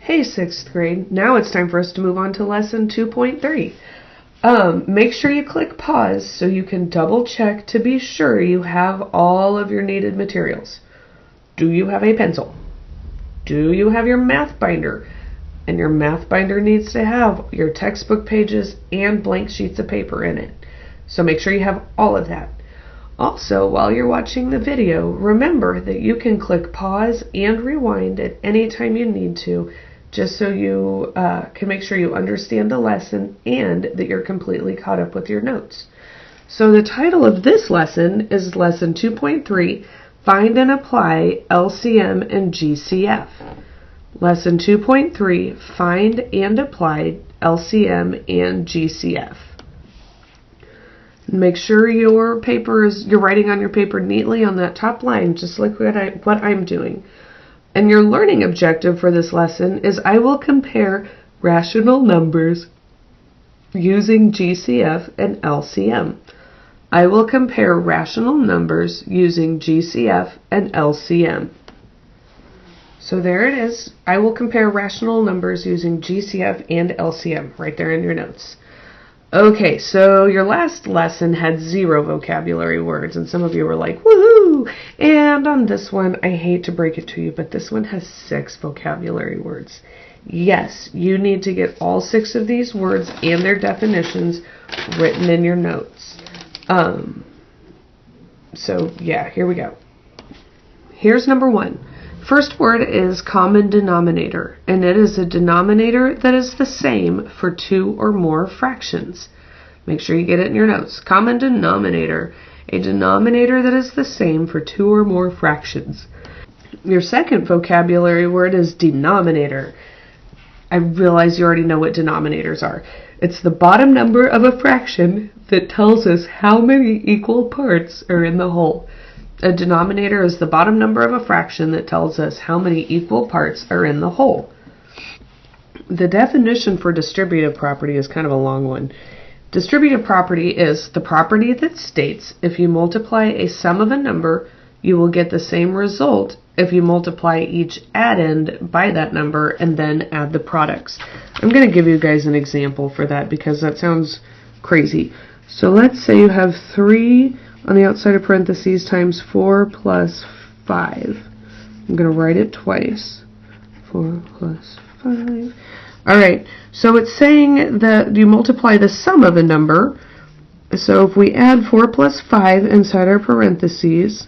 Hey, 6th grade, now it's time for us to move on to lesson 2.3. Make sure you click pause so you can double check to be sure you have all of your needed materials. Do you have a pencil? Do you have your math binder? And your math binder needs to have your textbook pages and blank sheets of paper in it. So make sure you have all of that. Also, while you're watching the video, remember that you can click pause and rewind at any time you need to, just so you can make sure you understand the lesson and that you're completely caught up with your notes. So the title of this lesson is Lesson 2.3, Find and Apply LCM and GCF. Lesson 2.3, Find and Apply LCM and GCF. Make sure you're writing on your paper neatly on that top line, just like what I'm doing. And your learning objective for this lesson is I will compare rational numbers using GCF and LCM. I will compare rational numbers using GCF and LCM. So there it is. I will compare rational numbers using GCF and LCM right there in your notes. Okay, so your last lesson had 0 vocabulary words, and some of you were like, woohoo! And on this one, I hate to break it to you, but this one has 6 vocabulary words. Yes, you need to get all 6 of these words and their definitions written in your notes. So yeah, here we go. Here's number 1. First word is common denominator, and it is a denominator that is the same for 2 or more fractions. Make sure you get it in your notes. Common denominator, a denominator that is the same for 2 or more fractions. Your second vocabulary word is denominator. I realize you already know what denominators are. It's the bottom number of a fraction that tells us how many equal parts are in the whole. A denominator is the bottom number of a fraction that tells us how many equal parts are in the whole. The definition for distributive property is kind of a long one. Distributive property is the property that states if you multiply a sum of a number, you will get the same result if you multiply each addend by that number and then add the products. I'm going to give you guys an example for that because that sounds crazy. So let's say you have 3 on the outside of parentheses times 4 plus 5. I'm going to write it twice. 4 plus 5. Alright, so it's saying that you multiply the sum of a number. So if we add 4 plus 5 inside our parentheses,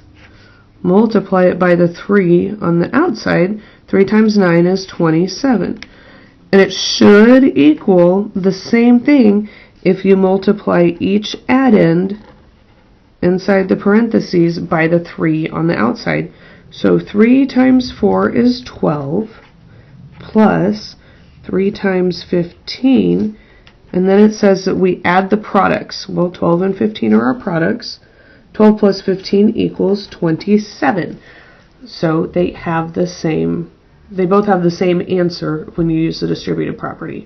multiply it by the 3 on the outside, 3 times 9 is 27. And it should equal the same thing if you multiply each addend inside the parentheses by the 3 on the outside. So 3 times 4 is 12 plus 3 times 15, and then it says that we add the products. Well, 12 and 15 are our products. 12 plus 15 equals 27. So they both have the same answer when you use the distributive property.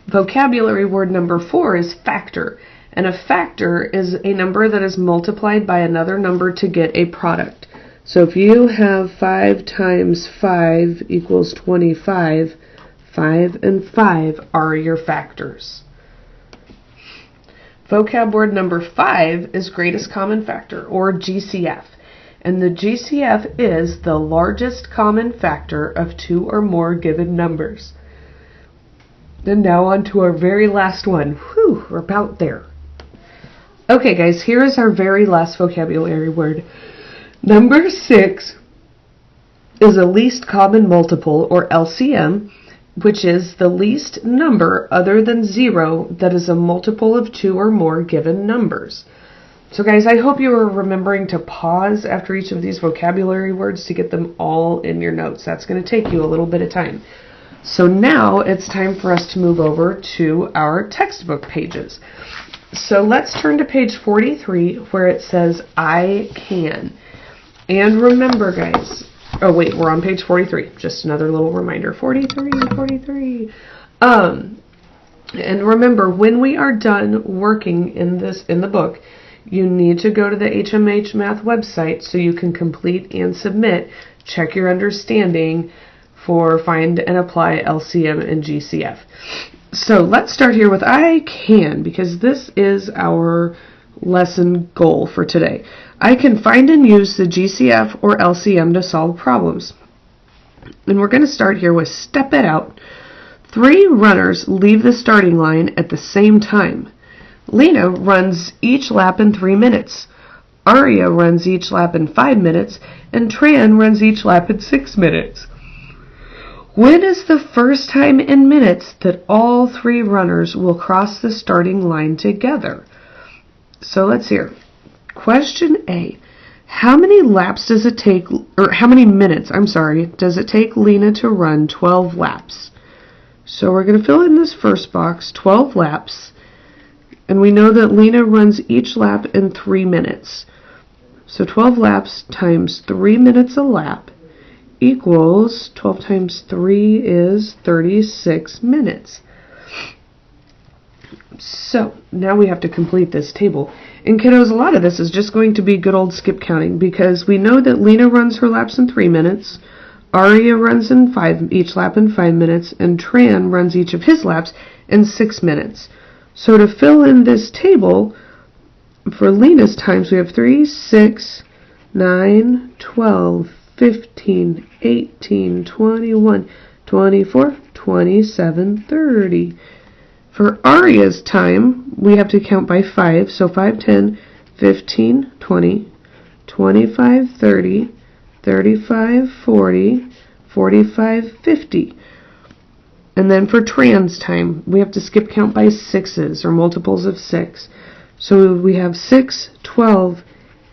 Vocabulary word number 4 is factor. And a factor is a number that is multiplied by another number to get a product. So if you have 5 times 5 equals 25, 5 and 5 are your factors. Vocab word number 5 is greatest common factor, or GCF. And the GCF is the largest common factor of 2 or more given numbers. And now on to our very last one. Whew, we're about there. Okay guys, here is our very last vocabulary word. Number 6 is a least common multiple, or LCM, which is the least number other than 0 that is a multiple of 2 or more given numbers. So guys, I hope you are remembering to pause after each of these vocabulary words to get them all in your notes. That's going to take you a little bit of time. So now it's time for us to move over to our textbook pages. So let's turn to page 43 where it says I can. And remember guys, oh wait, we're on page 43. Just another little reminder. 43. And remember, when we are done working in the book, you need to go to the HMH Math website so you can complete and submit, check your understanding for find and apply LCM and GCF. So let's start here with I can, because this is our lesson goal for today. I can find and use the GCF or LCM to solve problems. And we're going to start here with step it out. 3 runners leave the starting line at the same time. Lena runs each lap in 3 minutes. Aria runs each lap in 5 minutes, and Tran runs each lap in 6 minutes. When is the first time in minutes that all 3 runners will cross the starting line together? So let's hear. Question A. How many minutes does it take Lena to run 12 laps? So we're going to fill in this first box, 12 laps, and we know that Lena runs each lap in 3 minutes. So 12 laps times 3 minutes a lap equals 12 times 3 is 36 minutes. So now we have to complete this table. And kiddos, a lot of this is just going to be good old skip counting, because we know that Lena runs her laps in 3 minutes, Aria runs each lap in 5 minutes, and Tran runs each of his laps in 6 minutes. So to fill in this table, for Lena's times, we have 3, 6, 9, 12, 15, 18, 21, 24, 27, 30. For Aria's time, we have to count by 5, so 5, 10, 15, 20, 25, 30, 35, 40, 45, 50. And then for Tran's time, we have to skip count by 6s, or multiples of 6. So we have 6, 12,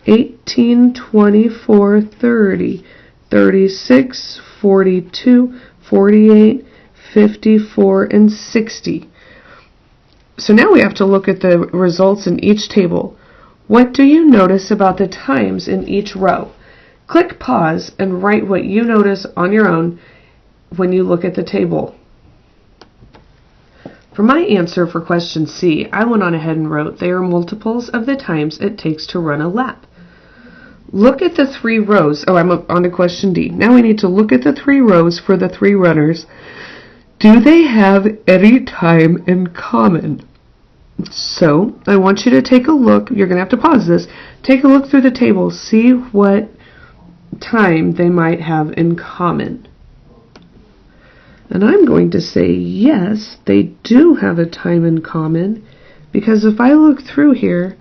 18, 24, 30, 36, 42, 48, 54, and 60. So now we have to look at the results in each table. What do you notice about the times in each row? Click pause and write what you notice on your own when you look at the table. For my answer for question C, I went on ahead and wrote they are multiples of the times it takes to run a lap. Look at the 3 rows. Oh, I'm on to question D. Now we need to look at the 3 rows for the 3 runners. Do they have any time in common? So I want you to take a look. You're going to have to pause this. Take a look through the table. See what time they might have in common. And I'm going to say yes, they do have a time in common, because if I look through here,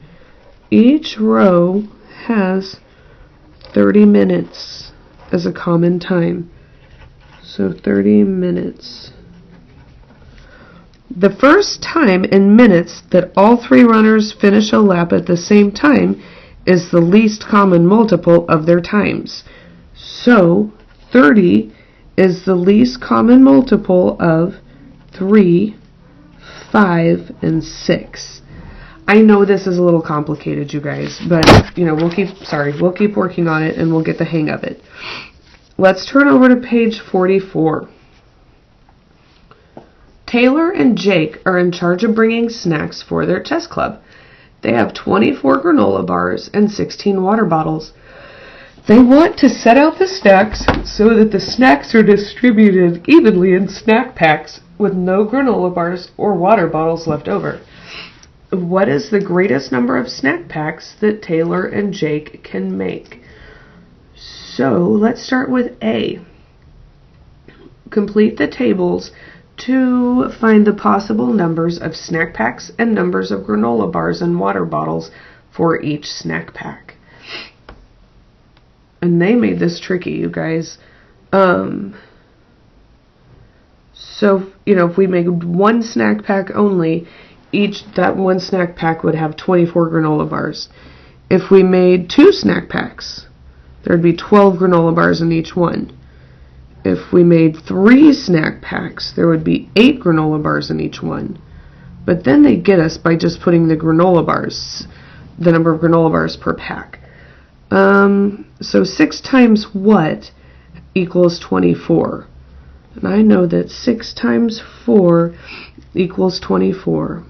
each row has 30 minutes as a common time. So 30 minutes. The first time in minutes that all 3 runners finish a lap at the same time is the least common multiple of their times. So 30 is the least common multiple of 3, 5, and 6. I know this is a little complicated, you guys, but we'll keep working on it and we'll get the hang of it. Let's turn over to page 44. Taylor and Jake are in charge of bringing snacks for their chess club. They have 24 granola bars and 16 water bottles. They want to set out the snacks so that the snacks are distributed evenly in snack packs with no granola bars or water bottles left over. What is the greatest number of snack packs that Taylor and Jake can make? So let's start with A. Complete the tables to find the possible numbers of snack packs and numbers of granola bars and water bottles for each snack pack. And they made this tricky, you guys. So, if we make one snack pack only, that one snack pack would have 24 granola bars. If we made 2 snack packs, there'd be 12 granola bars in each one. If we made 3 snack packs, there would be 8 granola bars in each one. But then they get us by just putting the number of granola bars per pack. So 6 times what equals 24? And I know that 6 times 4 equals 24.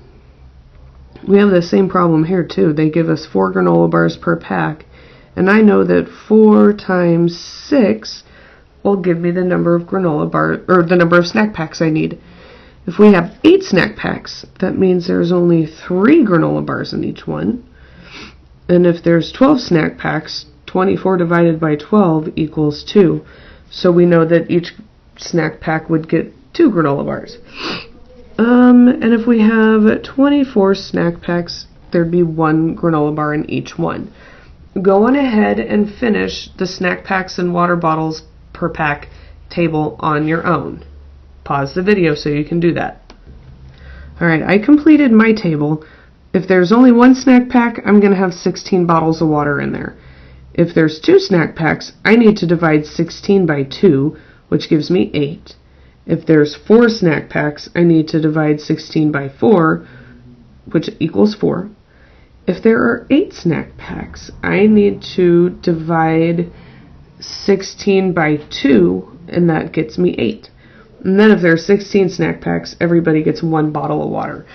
We have the same problem here too. They give us 4 granola bars per pack. And I know that 4 times 6 will give me the number of granola bar, or the number of snack packs I need. If we have 8 snack packs, that means there's only 3 granola bars in each one. And if there's 12 snack packs, 24 divided by 12 equals 2. So we know that each snack pack would get 2 granola bars. And if we have 24 snack packs, there'd be 1 granola bar in each one. Go on ahead and finish the snack packs and water bottles per pack table on your own. Pause the video so you can do that. Alright, I completed my table. If there's only 1 snack pack, I'm going to have 16 bottles of water in there. If there's 2 snack packs, I need to divide 16 by 2, which gives me 8. If there's 4 snack packs, I need to divide 16 by 4, which equals 4. If there are 8 snack packs, I need to divide 16 by 2, and that gets me 8. And then if there are 16 snack packs, everybody gets 1 bottle of water.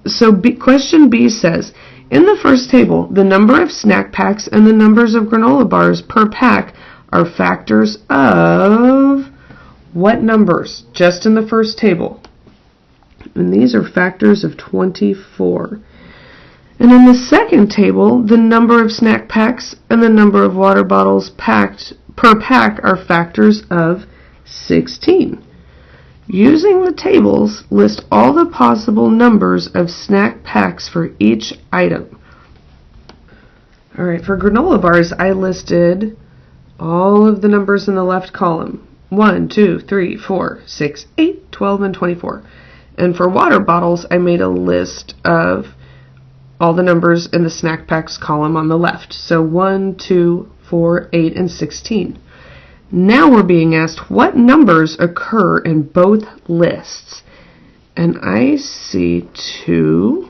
So question B says, in the first table, the number of snack packs and the numbers of granola bars per pack are factors of what numbers? Just in the first table. And these are factors of 24. And in the second table, the number of snack packs and the number of water bottles packed per pack are factors of 16. Using the tables, list all the possible numbers of snack packs for each item. Alright, for granola bars, I listed all of the numbers in the left column. 1, 2, 3, 4, 6, 8, 12, and 24. And for water bottles, I made a list of all the numbers in the snack packs column on the left. So 1, 2, 4, 8, and 16. Now we're being asked what numbers occur in both lists. And I see 2,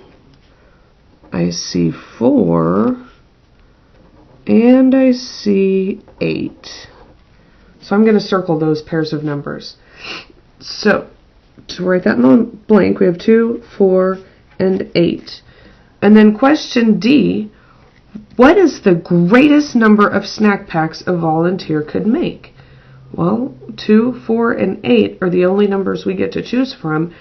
I see 4, and I see 8. So I'm going to circle those pairs of numbers. So to write that in the blank, we have 2, 4, and 8. And then question D, what is the greatest number of snack packs a volunteer could make? Well, 2, 4, and 8 are the only numbers we get to choose from,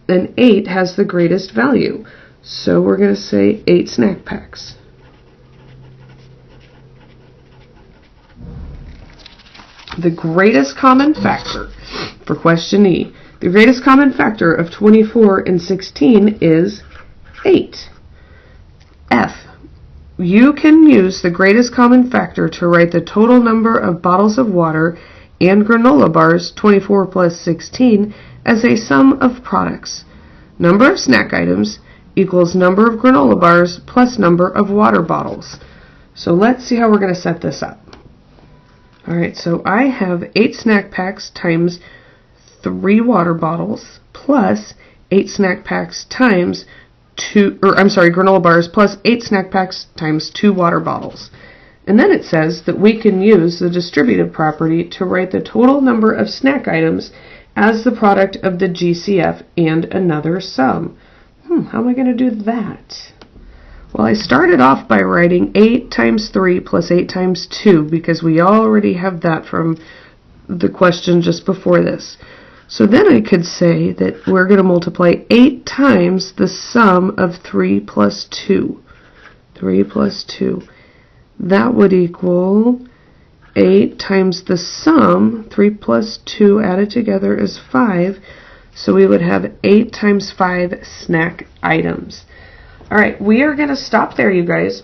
and 8 has the greatest value. So we're going to say 8 snack packs. The greatest common factor for question E. The greatest common factor of 24 and 16 is 8. F. You can use the greatest common factor to write the total number of bottles of water and granola bars, 24 plus 16, as a sum of products. Number of snack items equals number of granola bars plus number of water bottles. So let's see how we're going to set this up. Alright, so I have 8 snack packs times 3 water bottles plus 8 snack packs times granola bars plus 8 snack packs times 2 water bottles. And then it says that we can use the distributive property to write the total number of snack items as the product of the GCF and another sum. How am I going to do that? Well, I started off by writing 8 times 3 plus 8 times 2 because we already have that from the question just before this. So then I could say that we're going to multiply 8 times the sum of 3 plus 2. 3 plus 2. That would equal 8 times the sum, 3 plus 2 added together is 5. So we would have 8 times 5 snack items. Alright, we are going to stop there, you guys.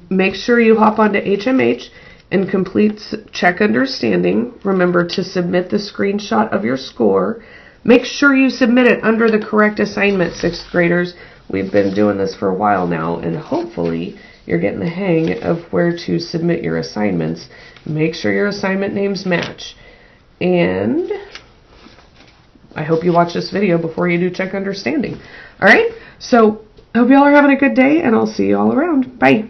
Make sure you hop onto HMH and complete Check Understanding. Remember to submit the screenshot of your score. Make sure you submit it under the correct assignment, 6th graders. We've been doing this for a while now, and hopefully you're getting the hang of where to submit your assignments. Make sure your assignment names match. And I hope you watch this video before you do Check Understanding. Alright, so I hope you all are having a good day, and I'll see you all around. Bye.